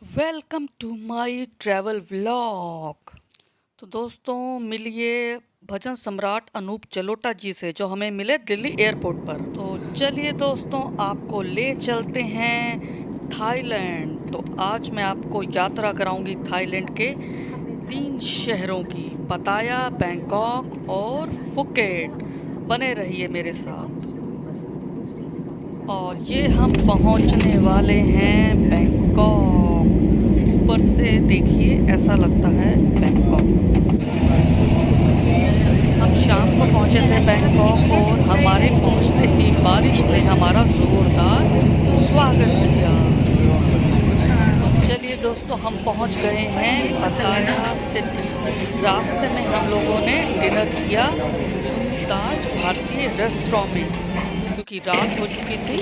Welcome to my travel vlog. तो दोस्तों मिलिए भजन सम्राट अनूप जलोटा जी से जो हमें मिले दिल्ली एयरपोर्ट पर। तो चलिए दोस्तों आपको ले चलते हैं थाईलैंड। तो आज मैं आपको यात्रा कराऊंगी थाईलैंड के 3 शहरों की, पताया, बैंकॉक और फुकेट। बने रहिए मेरे साथ। और ये हम पहुंचने वाले हैं बैंकॉक। ऊपर से देखिए ऐसा लगता है बैंकॉक। हम शाम को पहुंचे थे बैंकॉक और हमारे पहुंचते ही बारिश ने हमारा जोरदार स्वागत किया। तो चलिए दोस्तों हम पहुंच गए हैं पताया सिटी। रास्ते में हम लोगों ने डिनर किया ब्लू ताज भारतीय रेस्टोरेंट में, क्योंकि रात हो चुकी थी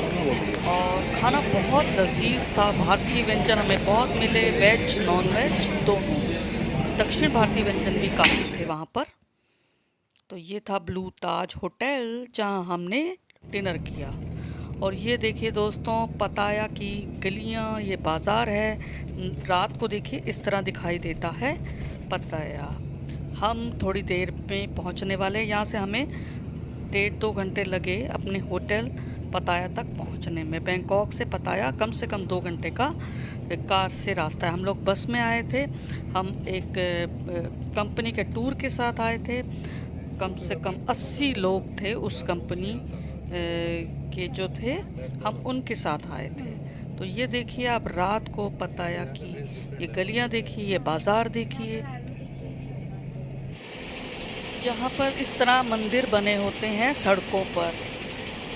और खाना बहुत लजीज था। भारतीय व्यंजन हमें बहुत मिले, वेज नॉन वेज दोनों। दक्षिण भारतीय व्यंजन भी काफ़ी थे वहाँ पर। तो ये था ब्लू ताज होटल जहाँ हमने डिनर किया। और ये देखिए दोस्तों पताया की गलियाँ, ये बाज़ार है। रात को देखिए इस तरह दिखाई देता है पताया। हम थोड़ी देर में पहुँचने वाले। यहाँ से हमें 1.5-2 घंटे लगे अपने होटल पताया तक पहुंचने में। बैंकॉक से पताया कम से कम 2 घंटे का कार से रास्ता है। हम लोग बस में आए थे। हम एक कंपनी के टूर के साथ आए थे। कम से कम 80 लोग थे उस कंपनी के जो थे, हम उनके साथ आए थे। तो ये देखिए आप रात को पताया की ये गलियां देखिए, ये बाज़ार देखिए। यहाँ पर इस तरह मंदिर बने होते हैं सड़कों पर,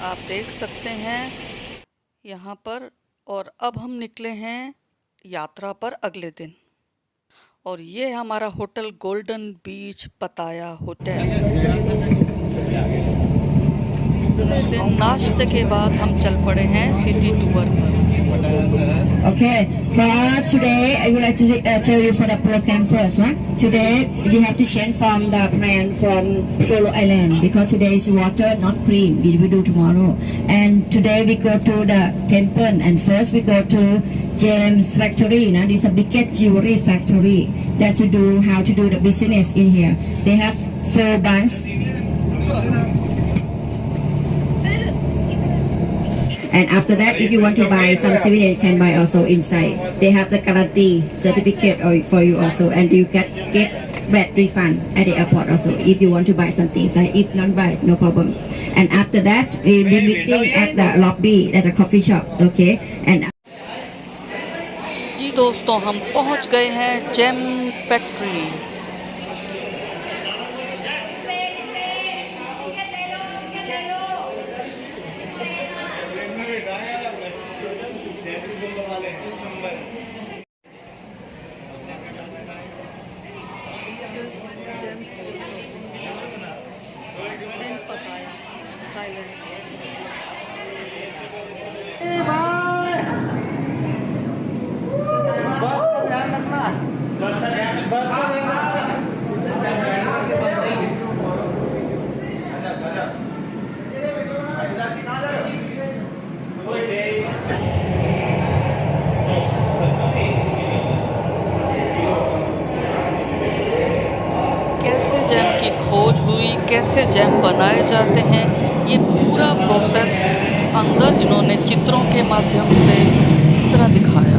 आप देख सकते हैं यहाँ पर। और अब हम निकले हैं यात्रा पर अगले दिन। और ये हमारा होटल गोल्डन बीच पताया होटल। अगले दिन नाश्ते के बाद हम चल पड़े हैं सिटी टूर पर। Okay, for today, I would like to tell you for the program first. Huh? Today, we have to change from the plan from Solo Island because today is water not clean. We will do tomorrow. And today we go to the temple, and first we go to James Factory. Now, this is a biggest jewelry factory that to do how to do the business in here. They have 4 branches. And after that, if you want to buy some souvenir, you can buy also inside. They have the guarantee certificate for you also, and you get back refund at the airport also if you want to buy something inside. If not buy, no problem. And after that, we'll be meeting at the lobby at the coffee shop. Okay, and जी दोस्तों हम पहुंच गए हैं GeM factory. कैसे jam की खोज हुई, कैसे जैम बनाए जाते हैं, ये पूरा प्रोसेस अंदर इन्होंने चित्रों के माध्यम से इस तरह दिखाया।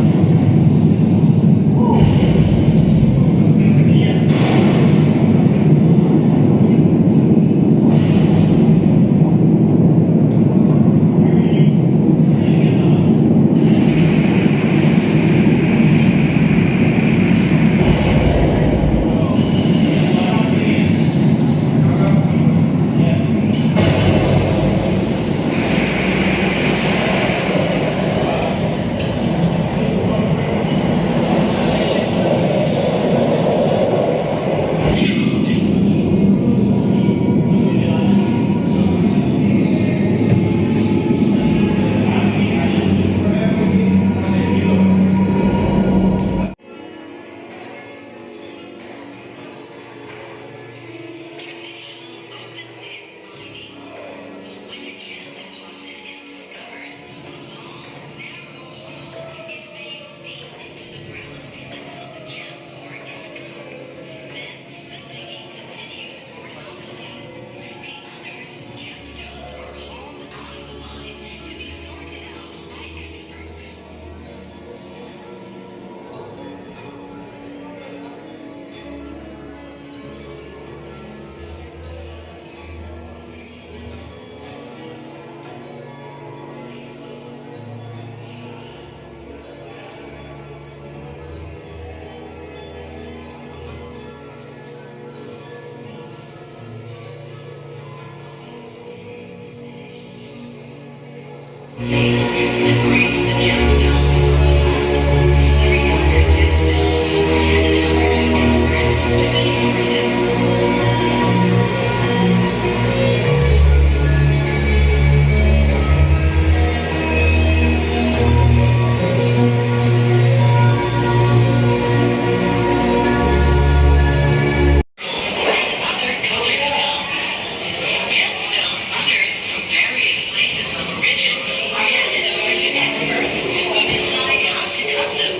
Gemstones unearthed from various places of origin are handed over to experts who decide how to cut them.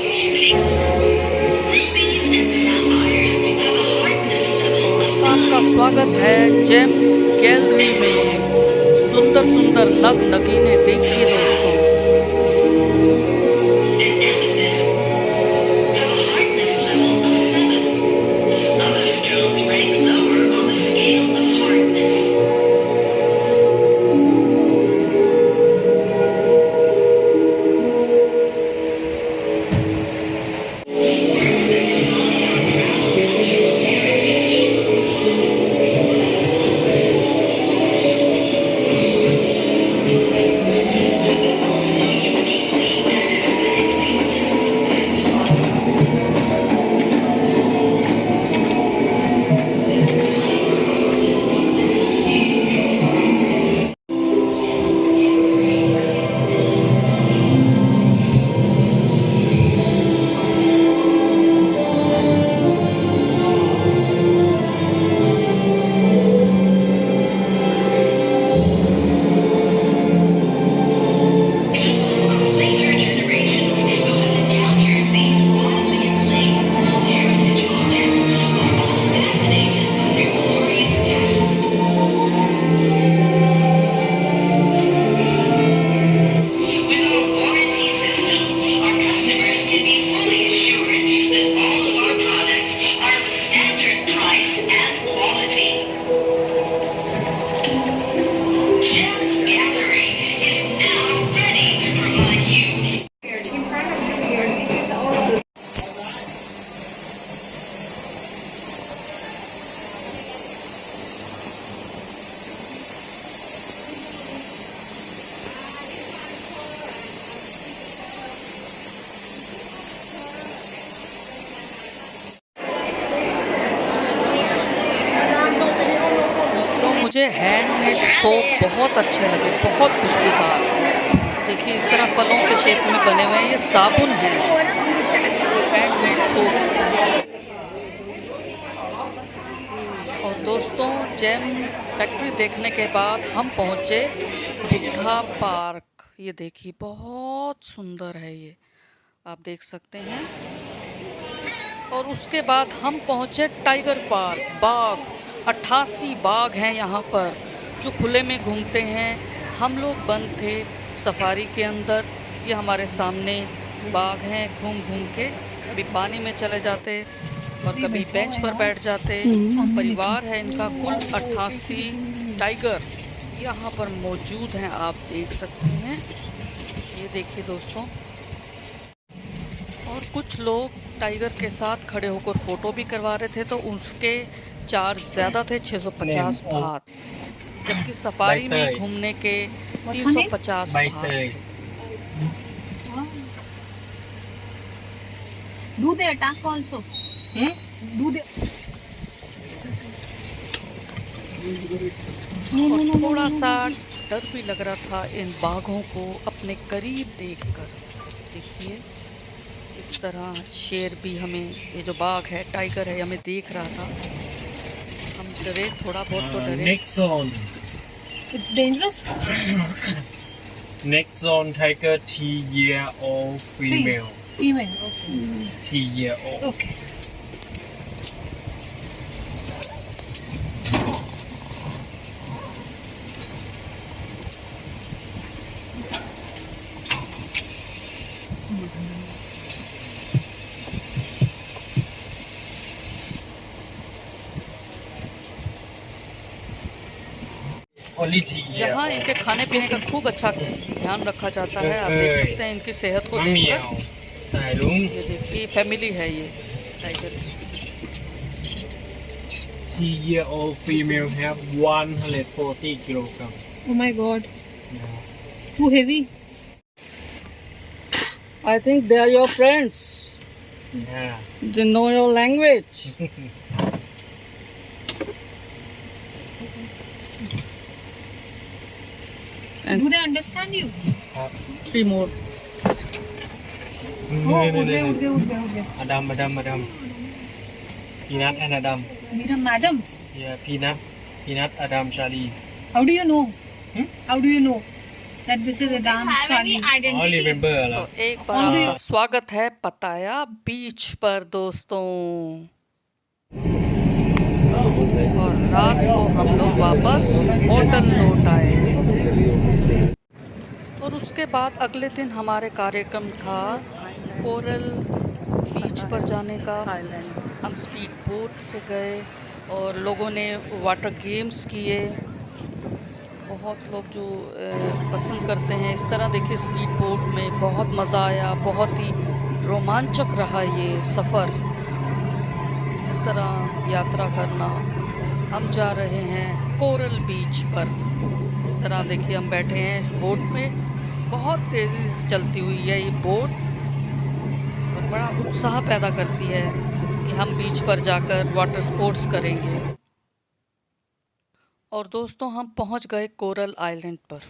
Rubies and sapphires have a hardness level of आपका 9. स्वागत है जेम्स गैलरी में। सुंदर सुंदर नग नगीने देखिए दोस्तों। And amethysts have a hardness level of 7. Other stones rank lower on the scale of hardness. People of later generations who have encountered these widely acclaimed World Heritage objects are all fascinated by their glorious past. With our warranty system, our customers can be fully assured that all of our products are of a standard price and quality. Gems Gallery is now ready to provide you In front of you here, this is all of the मित्रों मुझे handmade soap बहुत अच्छे लगे, बहुत खुशबूदार। देखिए इस तरह फलों के शेप में बने हुए हैं, ये साबुन है, हैंडमेड सोप। और दोस्तों जेम फैक्ट्री देखने के बाद हम पहुंचे बुद्धा पार्क। ये देखिए बहुत सुंदर है, ये आप देख सकते हैं। और उसके बाद हम पहुंचे टाइगर पार्क। बाघ 88 बाघ हैं यहाँ पर जो खुले में घूमते हैं। हम लोग बंद थे सफारी के अंदर। ये हमारे सामने बाघ हैं, घूम घूम के कभी पानी में चले जाते और कभी बेंच पर बैठ जाते। परिवार है इनका कुल 88 टाइगर यहाँ पर मौजूद हैं, आप देख सकते हैं। ये देखिए दोस्तों। और कुछ लोग टाइगर के साथ खड़े होकर फ़ोटो भी करवा रहे थे, तो उसके चार्ज ज़्यादा थे, 650 बात, जबकि सफारी में घूमने के 350 बात थे। do they attack also? Do they? और थोड़ा सा डर भी लग रहा था इन बाघों को अपने करीब देखकर। देखिए इस तरह शेर भी हमें, ये जो बाघ है टाइगर है, हमें देख रहा था। हम डरे, थोड़ा बहुत तो डरे। Next zone. It's dangerous. Next zone tiger 3-year-old female. Female. Okay. 3-year-old. Okay. Only 3 यहाँ year. इनके खाने पीने का खूब अच्छा ध्यान रखा जाता है। आप देख सकते हैं इनकी सेहत को देखकर। Meow. Sarung. ये देखिए फैमिली है ये tiger. 3-year-old female have 140 kilogram. Oh my God. Yeah. Too heavy. I think they are your friends. Yeah. They know your language. Do they understand you? 3 more. Oh, उड़ गए. Adam. Peanut and Adam. Meet madams. Yeah, Peanut, Adam, Charlie. How do you know? Hmm? How do you know that this is Adam Charlie? I remember तो lah. एक बार आपका स्वागत है पताया बीच पर दोस्तों। और रात को हम लोग वापस होटल लौट आए। और उसके बाद अगले दिन हमारे कार्यक्रम था कोरल बीच पर जाने का। हम स्पीड बोट से गए और लोगों ने वाटर गेम्स किए। बहुत लोग जो पसंद करते हैं इस तरह, देखिए स्पीड बोट में बहुत मज़ा आया, बहुत ही रोमांचक रहा ये सफ़र। इस तरह यात्रा करना। हम जा रहे हैं कोरल बीच पर। इस तरह देखिए हम बैठे हैं इस बोट में, बहुत तेज़ी से चलती हुई है ये बोट और बड़ा उत्साह पैदा करती है कि हम बीच पर जाकर वाटर स्पोर्ट्स करेंगे। और दोस्तों हम पहुंच गए कोरल आइलैंड पर।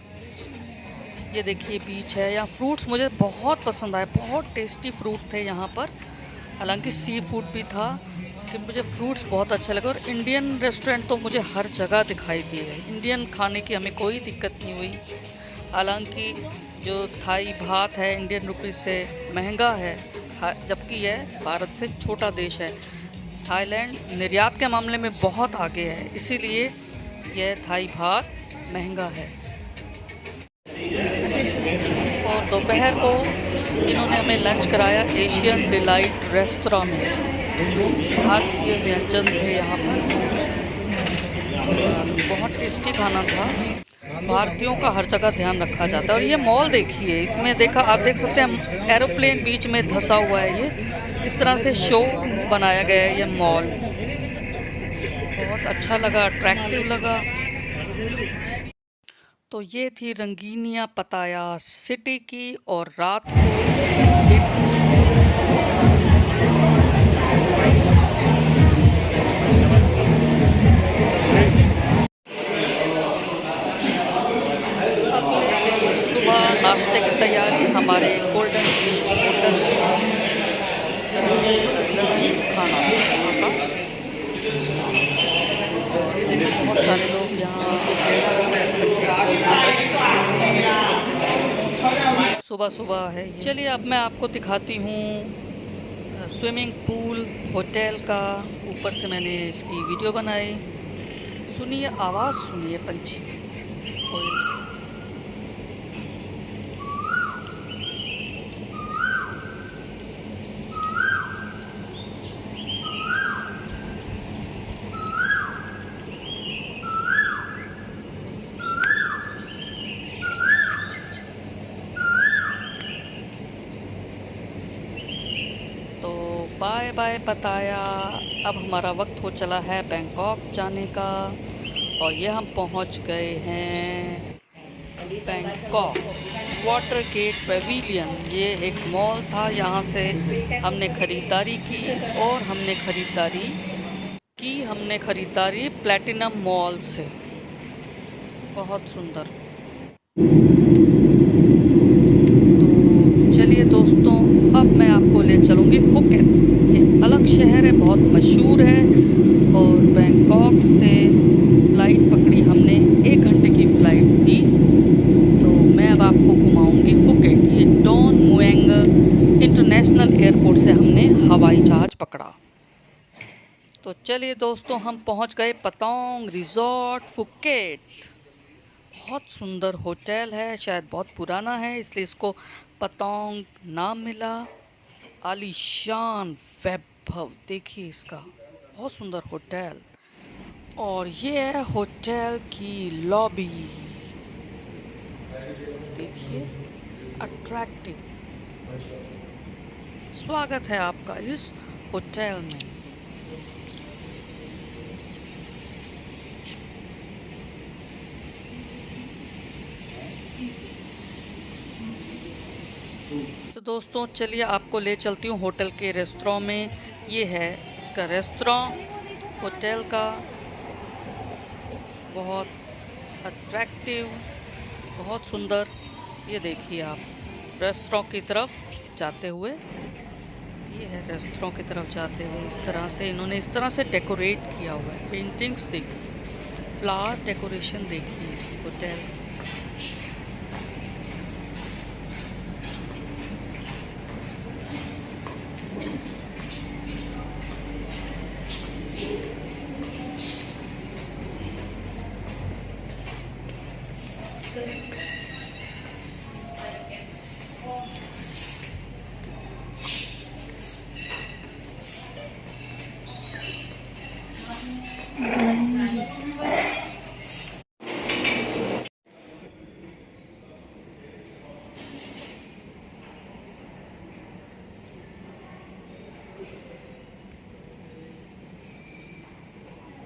ये देखिए बीच है। यहाँ फ्रूट्स मुझे बहुत पसंद आए, बहुत टेस्टी फ्रूट थे यहाँ पर। हालांकि सी फूड भी था, लेकिन मुझे फ्रूट्स बहुत अच्छे लगे। और इंडियन रेस्टोरेंट तो मुझे हर जगह दिखाई दिए। इंडियन खाने की हमें कोई दिक्कत नहीं हुई। हालांकि जो थाई भात है इंडियन रुपीस से महंगा है, जबकि यह भारत से छोटा देश है। थाईलैंड निर्यात के मामले में बहुत आगे है, इसीलिए यह थाई भात महंगा है। और दोपहर को इन्होंने हमें लंच कराया एशियन डिलाइट रेस्तरां में। भारतीय व्यंजन थे यहाँ पर, बहुत टेस्टी खाना था। भारतीयों का हर जगह ध्यान रखा जाता है। और ये मॉल देखिए, इसमें देखा आप देख सकते हैं एरोप्लेन बीच में धंसा हुआ है। ये इस तरह से शो बनाया गया है। ये मॉल बहुत अच्छा लगा, अट्रैक्टिव लगा। तो ये थी रंगीनिया पताया सिटी की। और रात को सुबह नाश्ते की तैयारी हमारे गोल्डन बीच होटल में। इस तरह लजीज खाना था। और देखिए बहुत सारे लोग यहाँ लंच करते थे। सुबह है। चलिए अब मैं आपको दिखाती हूँ स्विमिंग पूल होटल का। ऊपर से मैंने इसकी वीडियो बनाई। सुनिए आवाज़, सुनिए पंछी की, कोयल की। बाय बाय पताया। अब हमारा वक्त हो चला है बैंकॉक जाने का। और ये हम पहुंच गए हैं बैंकॉक वाटर गेट पेविलियन। ये एक मॉल था, यहाँ से हमने ख़रीदारी की। और हमने ख़रीदारी प्लैटिनम मॉल से। बहुत सुंदर। तो चलिए दोस्तों, अब मैं आपको ले चलूँगी फुकेट। ये अलग शहर है, बहुत मशहूर है। और बैंकॉक से फ़्लाइट पकड़ी हमने, 1 घंटे की फ़्लाइट थी। तो मैं अब आपको घुमाऊंगी फुकेट। ये डॉन मुएंग इंटरनेशनल एयरपोर्ट से हमने हवाई जहाज़ पकड़ा। तो चलिए दोस्तों, हम पहुंच गए पतोंग रिज़ॉर्ट फुकेट। बहुत सुंदर होटल है, शायद बहुत पुराना है इसलिए इसको पतोंग नाम मिला। आलीशान वैभव देखिए इसका, बहुत सुंदर होटल। और ये है होटल की लॉबी, देखिए अट्रैक्टिव। स्वागत है आपका इस होटल में। तो दोस्तों चलिए आपको ले चलती हूँ होटल के रेस्टोरेंट में। ये है इसका रेस्टोरेंट होटल का, बहुत अट्रैक्टिव, बहुत सुंदर। ये देखिए आप रेस्टोरेंट की तरफ जाते हुए, ये है रेस्टोरेंट की तरफ जाते हुए। इस तरह से इन्होंने इस तरह से डेकोरेट किया हुआ है। पेंटिंग्स देखिए, फ्लावर डेकोरेशन देखिए होटल की।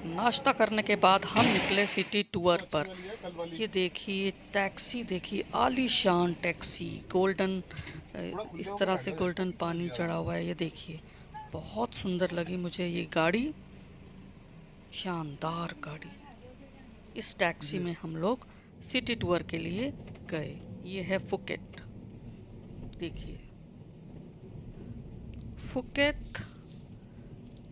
नाश्ता करने के बाद हम निकले सिटी टूर पर। ये देखिए टैक्सी, देखिए आलीशान टैक्सी, गोल्डन, इस तरह से गोल्डन पानी चढ़ा हुआ है। ये देखिए बहुत सुंदर लगी मुझे ये गाड़ी, शानदार गाड़ी। इस टैक्सी में हम लोग सिटी टूर के लिए गए। ये है फुकेट, देखिए फुकेट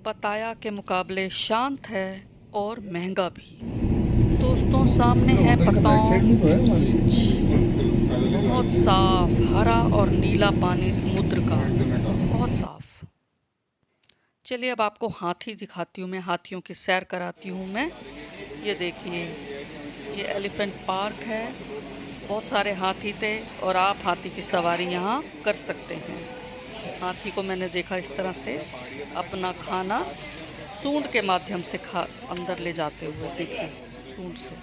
पताया के मुकाबले शांत है और महंगा भी। दोस्तों सामने है पतंग बीच, बहुत साफ हरा और नीला पानी समुद्र का, बहुत साफ। चलिए अब आपको हाथी दिखाती हूँ मैं, हाथियों की सैर कराती हूँ मैं। ये देखिए ये एलिफेंट पार्क है, बहुत सारे हाथी थे और आप हाथी की सवारी यहाँ कर सकते हैं। हाथी को मैंने देखा इस तरह से अपना खाना सूंड के माध्यम से अंदर ले जाते हुए, देखिए सूंड से।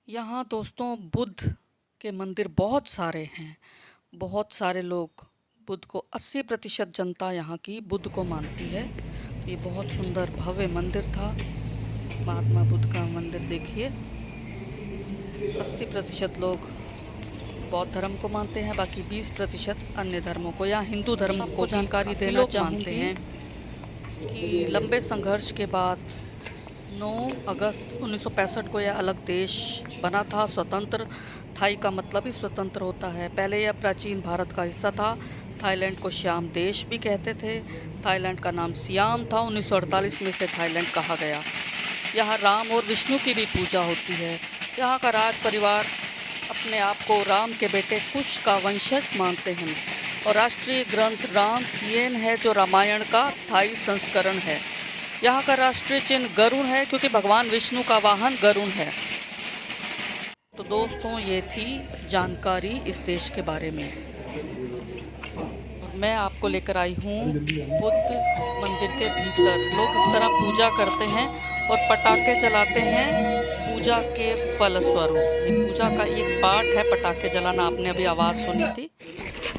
यहाँ दोस्तों बुद्ध के मंदिर बहुत सारे हैं, बहुत सारे लोग बुद्ध को 80% जनता यहाँ की बुद्ध को मानती है। ये बहुत सुंदर भव्य मंदिर था, महात्मा बुद्ध का मंदिर देखिए। 80% लोग बौद्ध धर्म को मानते हैं, बाकी 20% अन्य धर्मों को या हिंदू धर्म को जानकारी देना चाहते हैं कि लंबे संघर्ष के बाद 9 अगस्त 1965 को यह अलग देश बना था, स्वतंत्र। थाई का मतलब ही स्वतंत्र होता है। पहले यह प्राचीन भारत का हिस्सा था। थाईलैंड को श्याम देश भी कहते थे। थाईलैंड का नाम सियाम था। 1948 में से थाईलैंड कहा गया। यहाँ राम और विष्णु की भी पूजा होती है। यहाँ का राज परिवार अपने आप को राम के बेटे कुश का वंशज मानते हैं और राष्ट्रीय ग्रंथ राम थिएन है जो रामायण का थाई संस्करण है। यहाँ का राष्ट्रीय चिन्ह गरुड़ है क्योंकि भगवान विष्णु का वाहन गरुड़ है। तो दोस्तों ये थी जानकारी इस देश के बारे में। और मैं आपको लेकर आई हूँ बुद्ध मंदिर के भीतर। लोग इस तरह पूजा करते हैं और पटाखे जलाते हैं पूजा के फलस्वरूप। ये पूजा का एक पार्ट है पटाखे जलाना, आपने अभी आवाज़ सुनी थी।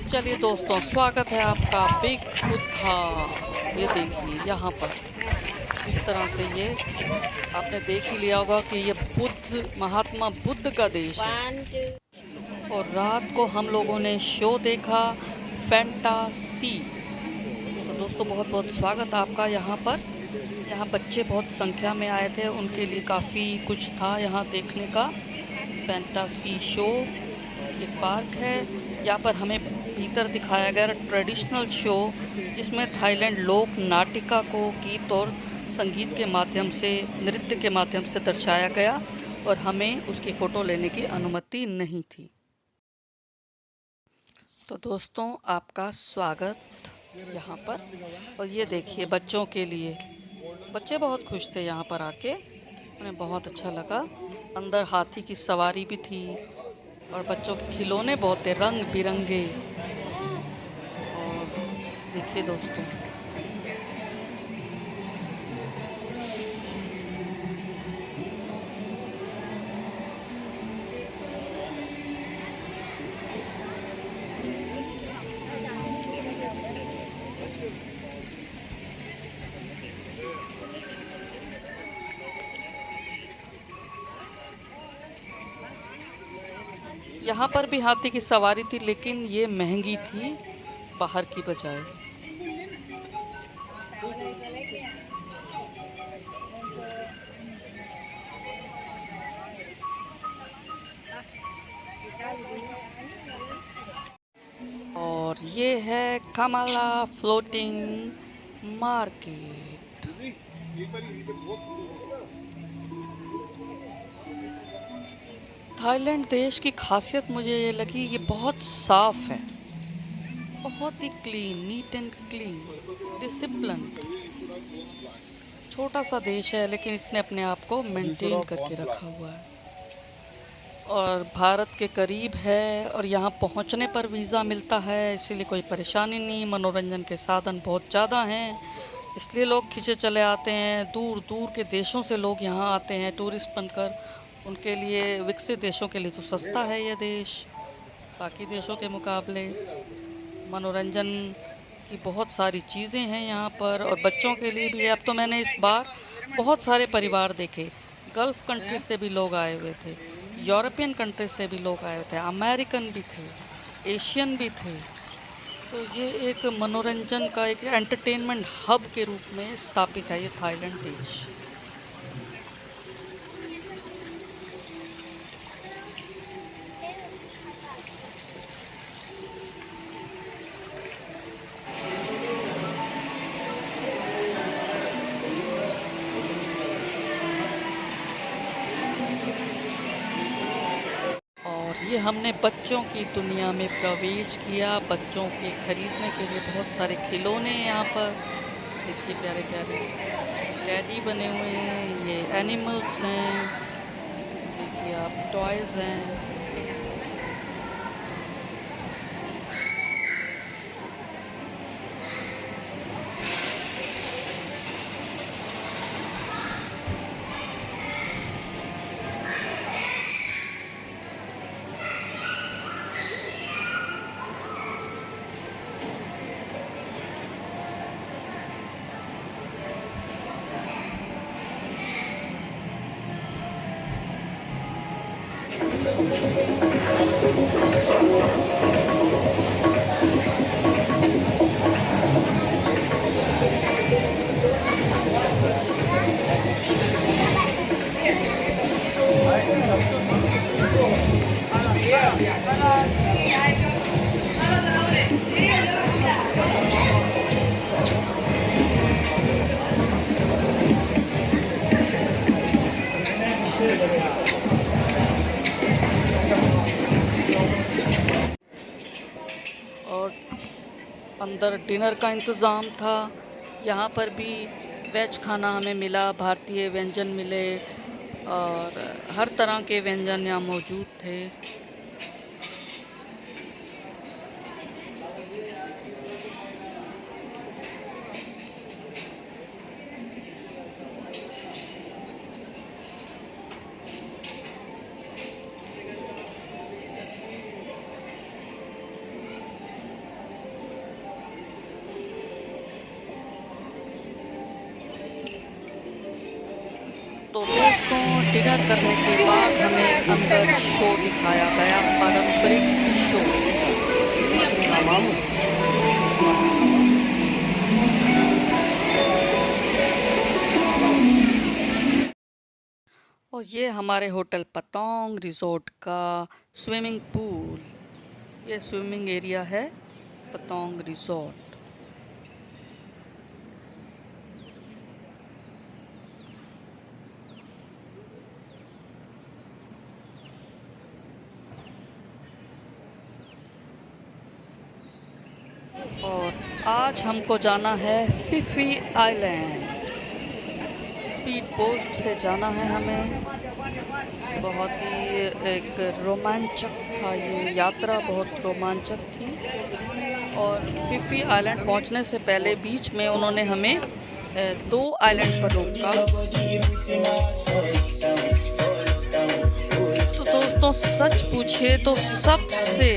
चलिए दोस्तों स्वागत है आपका बिग बुद्धा। ये देखिए यहाँ पर इस तरह से ये आपने देख ही लिया होगा कि ये बुद्ध, महात्मा बुद्ध का देश है। और रात को हम लोगों ने शो देखा फैंटासी। तो दोस्तों बहुत बहुत स्वागत आपका यहाँ पर। यहाँ बच्चे बहुत संख्या में आए थे, उनके लिए काफ़ी कुछ था यहाँ देखने का। फैंटासी शो, एक पार्क है। यहाँ पर हमें भीतर दिखाया गया ट्रेडिशनल शो जिसमें थाईलैंड लोक नाटिका को गीत और संगीत के माध्यम से, नृत्य के माध्यम से दर्शाया गया और हमें उसकी फ़ोटो लेने की अनुमति नहीं थी। तो दोस्तों आपका स्वागत यहाँ पर। और ये देखिए बच्चों के लिए, बच्चे बहुत खुश थे यहाँ पर आके, उन्हें बहुत अच्छा लगा। अंदर हाथी की सवारी भी थी और बच्चों के खिलौने बहुत थे रंग बिरंगे। और देखिए दोस्तों यहाँ पर भी हाथी की सवारी थी, लेकिन ये महंगी थी बाहर की बजाय। और ये है कमला फ्लोटिंग मार्केट। थाईलैंड देश की खासियत मुझे ये लगी, ये बहुत साफ है, बहुत ही clean, neat and clean, disciplined. छोटा सा देश है, लेकिन इसने अपने आप को मेंटेन करके रखा हुआ है और भारत के करीब है, और यहाँ पहुँचने पर वीज़ा मिलता है, इसीलिए कोई परेशानी नहीं। मनोरंजन के साधन बहुत ज़्यादा हैं, इसलिए लोग खींचे चले आते हैं। दूर दूर के देशों से लोग यहाँ आते हैं टूरिस्ट बनकर। उनके लिए, विकसित देशों के लिए तो सस्ता है यह देश बाकी देशों के मुकाबले। मनोरंजन की बहुत सारी चीज़ें हैं यहाँ पर, और बच्चों के लिए भी है। अब तो मैंने इस बार बहुत सारे परिवार देखे, गल्फ़ कंट्री से भी लोग आए हुए थे, यूरोपियन कंट्री से भी लोग आए हुए थे, अमेरिकन भी थे, एशियन भी थे। तो ये एक मनोरंजन का, एक एंटरटेनमेंट हब के रूप में स्थापित है ये थाईलैंड देश। ये हमने बच्चों की दुनिया में प्रवेश किया। बच्चों के खरीदने के लिए बहुत सारे खिलौने हैं यहाँ पर। देखिए प्यारे प्यारे टेडी बने हुए हैं, ये एनिमल्स हैं, देखिए आप टॉयज़ हैं। और अंदर डिनर का इंतज़ाम था। यहाँ पर भी वेज खाना हमें मिला, भारतीय व्यंजन मिले और हर तरह के व्यंजन यहाँ मौजूद थे। तो दोस्तों, डिनर करने के बाद हमें अंदर शो दिखाया गया, पारंपरिक शो। और ये हमारे होटल पतोंग रिजॉर्ट का स्विमिंग पूल, ये स्विमिंग एरिया है पतोंग रिजॉर्ट। और आज हमको जाना है फिफी आइलैंड। स्पीड पोस्ट से जाना है हमें। बहुत ही एक रोमांचक था ये यात्रा, बहुत रोमांचक थी। और फिफी आइलैंड पहुंचने से पहले बीच में उन्होंने हमें 2 आइलैंड पर रोका। तो दोस्तों, सच पूछिए तो सबसे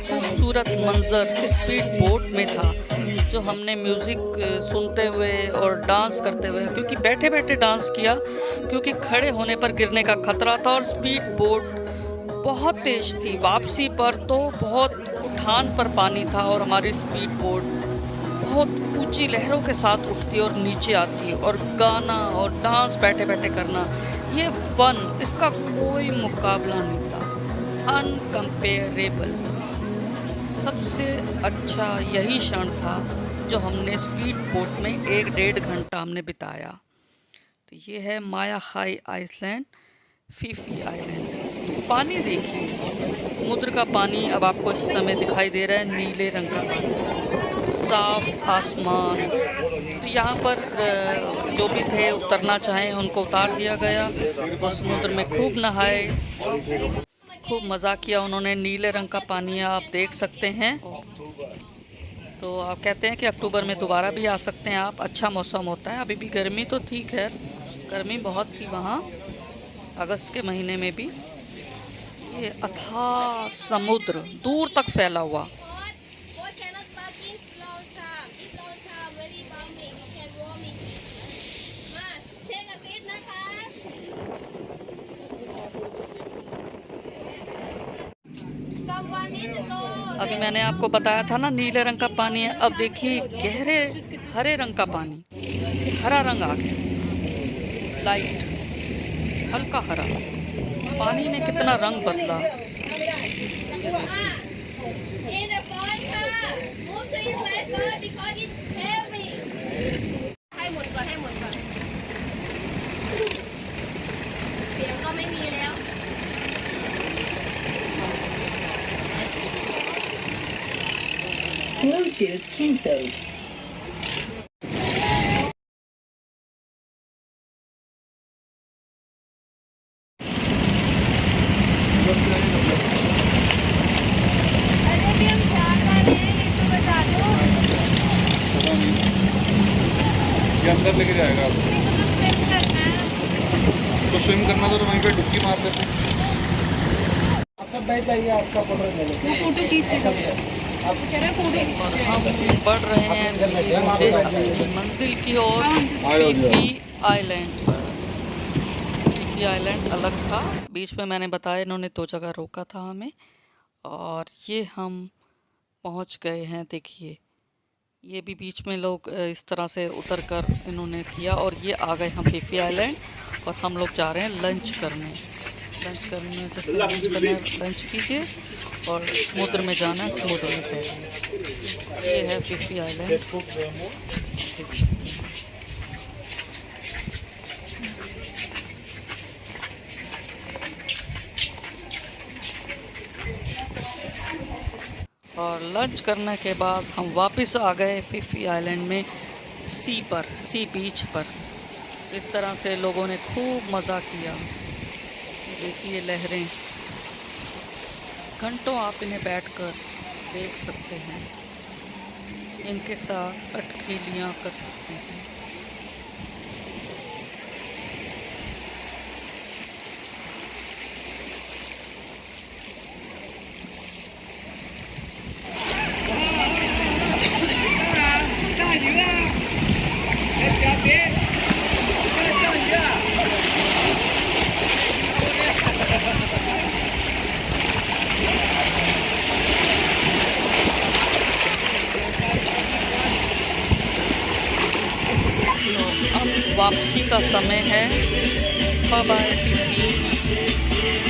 खूबसूरत मंजर स्पीड बोट में था, जो हमने म्यूज़िक सुनते हुए और डांस करते हुए, क्योंकि बैठे बैठे डांस किया, क्योंकि खड़े होने पर गिरने का खतरा था। और स्पीड बोट बहुत तेज थी। वापसी पर तो बहुत उठान पर पानी था और हमारी स्पीड बोट बहुत ऊंची लहरों के साथ उठती और नीचे आती और गाना और डांस बैठे बैठे करना, ये फन, इसका कोई मुकाबला नहीं था। अनकम्पेरेबल। सबसे अच्छा यही क्षण था जो हमने स्पीड बोट में 1-1.5 घंटा हमने बिताया। तो ये है माया खाई आइसलैंड, फीफी आइलैंड। पानी देखिए, समुद्र का पानी अब आपको इस समय दिखाई दे रहा है नीले रंग का पानी, साफ आसमान। तो यहाँ पर जो भी थे उतरना चाहें उनको उतार दिया गया। वो समुद्र में खूब नहाए, खूब मज़ा किया उन्होंने। नीले रंग का पानी आप देख सकते हैं। तो आप कहते हैं कि अक्टूबर में दोबारा भी आ सकते हैं आप, अच्छा मौसम होता है। अभी भी गर्मी तो थी, खैर गर्मी बहुत थी वहाँ अगस्त के महीने में भी। ये अथाह समुद्र दूर तक फैला हुआ। अभी मैंने आपको बताया था ना नीले रंग का पानी है। अब देखिए गहरे हरे रंग का पानी, हरा रंग आ गया, लाइट हल्का हरा। पानी ने कितना रंग बदला, ये देखिए। Bluetooth cancelled. ये अंदर लेके जाएगा आपको। तो स्विम करना था तो वहीं पे डुबकी मार देते। आप सब बैठ जाइए, आपका फोटो ले लेते हैं। फोटो खींच और हम बढ़ रहे हैं धीरे धीरे अपनी मंजिल की ओर, फीफी आइलैंड पर। फीफी आइलैंड अलग था, बीच में मैंने बताया इन्होंने 2 जगह रोका था हमें। और ये हम पहुंच गए हैं। देखिए ये भी बीच में लोग इस तरह से उतर कर इन्होंने किया। और ये आ गए हम फीफी आइलैंड और हम लोग जा रहे हैं लंच करने। जिसमें लंच करना है लंच कीजिए और समुद्र में जाना है, समुद्र में तैरिए। ये है फीफी आइलैंड, देख सकते हैं। और लंच करने के बाद हम वापस आ गए फीफी आइलैंड में, सी बीच पर। इस तरह से लोगों ने खूब मज़ा किया। देखिए लहरें, घंटों आप इन्हें बैठकर देख सकते हैं, इनके साथ अटखेलियाँ कर सकते हैं। वापसी का समय है। Bye bye Fifi,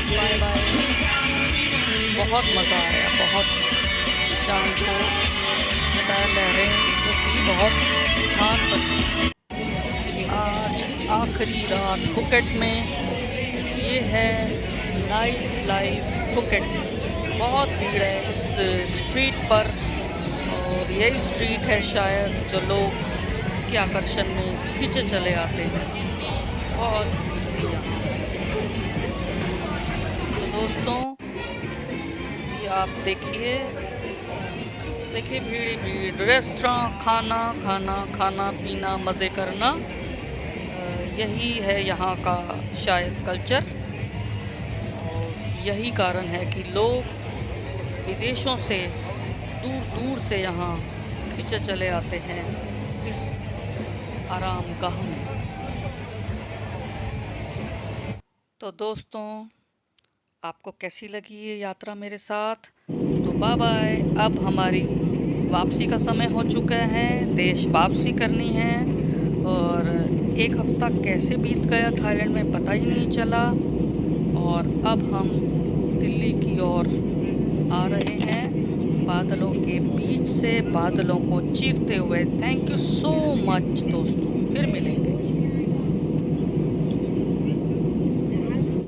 bye bye. बहुत मज़ा आया, बहुत शाम को लहरें जो थी बहुत हाथ पर थी। आज आखिरी रात फुकेट में। ये है नाइट लाइफ फुकेट। बहुत भीड़ है इस स्ट्रीट पर और यही स्ट्रीट है शायद जो लोग इसके आकर्षण में खींचे चले आते हैं। बहुत भीड़। तो दोस्तों ये आप देखिए भीड़ ही भीड़। रेस्टोरेंट, खाना पीना, मज़े करना, यही है यहाँ का शायद कल्चर। और यही कारण है कि लोग विदेशों से दूर दूर से यहाँ खींचे चले आते हैं इस आरामगाह में। तो दोस्तों आपको कैसी लगी ये यात्रा मेरे साथ? तो बाय बाय। अब हमारी वापसी का समय हो चुका है, देश वापसी करनी है। और एक हफ्ता कैसे बीत गया थाईलैंड में पता ही नहीं चला। और अब हम दिल्ली की ओर आ रहे हैं, बादलों के बीच से बादलों को चीरते हुए। थैंक यू सो मच दोस्तों, फिर मिलेंगे।